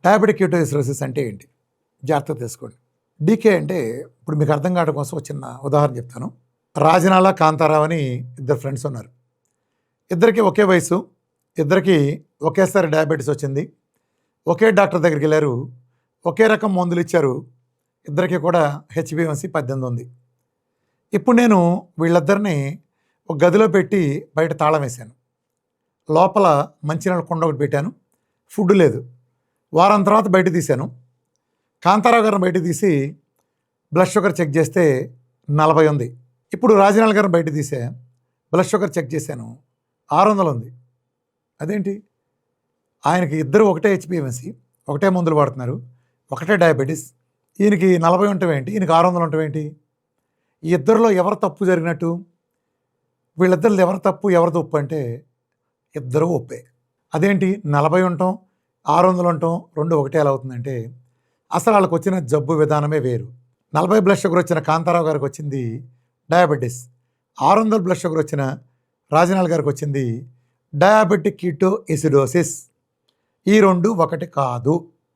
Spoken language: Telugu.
డయాబెటిక్ కిటోసిరోసిస్ అంటే ఏంటి? జాగ్రత్తగా తెలుసుకోండి. డీకే అంటే ఇప్పుడు మీకు అర్థం కావడం కోసం ఒక చిన్న ఉదాహరణ చెప్తాను. రాజనాల, కాంతారావు అని ఇద్దరు ఫ్రెండ్స్ ఉన్నారు. ఇద్దరికి ఒకే వయసు, ఇద్దరికి ఒకేసారి డయాబెటీస్ వచ్చింది. ఒకే డాక్టర్ దగ్గరికి వెళ్ళారు, ఒకే రకం మందులు ఇచ్చారు. ఇద్దరికి కూడా హెచ్బిఎవన్సీ 18 ఉంది. ఇప్పుడు నేను వీళ్ళిద్దరిని ఒక గదిలో పెట్టి బయట తాళం వేశాను. లోపల మంచినీళ్ళ కుండ ఒకటి పెట్టాను, ఫుడ్ లేదు. వారం తర్వాత బయట తీశాను. కాంతారావు గారిని బయట తీసి బ్లడ్ షుగర్ చెక్ చేస్తే 40 ఉంది. ఇప్పుడు రాజనాల్ గారిని బయట తీసే బ్లడ్ షుగర్ చెక్ చేశాను, 600 ఉంది. అదేంటి? ఆయనకి ఇద్దరు ఒకటే హెచ్బిఎవన్సీ, ఒకటే మందులు వాడుతున్నారు, ఒకటే డయాబెటీస్. ఈయనకి 40 ఉండటం ఏంటి, ఈయనకి 600 ఉండటం ఏంటి? ఈ ఇద్దరిలో ఎవరు తప్పు జరిగినట్టు? వీళ్ళిద్దరిలో ఎవరు తప్పు ఎవరిది ఒప్పు అంటే ఇద్దరు ఒప్పే. అదేంటి 40 ఉండటం 600 ఉండటం రెండు ఒకటే ఎలా అవుతుందంటే అసలు వాళ్ళకి వచ్చిన జబ్బు విధానమే వేరు. 40 బ్లడ్ షుగర్ వచ్చిన కాంతారావు గారికి వచ్చింది డయాబెటీస్, 600 బ్లడ్ షుగర్ వచ్చిన రాజనాల్ గారికి వచ్చింది డయాబెటిక్ కిటోసిడోసిస్. ఈ రెండు ఒకటి కాదు.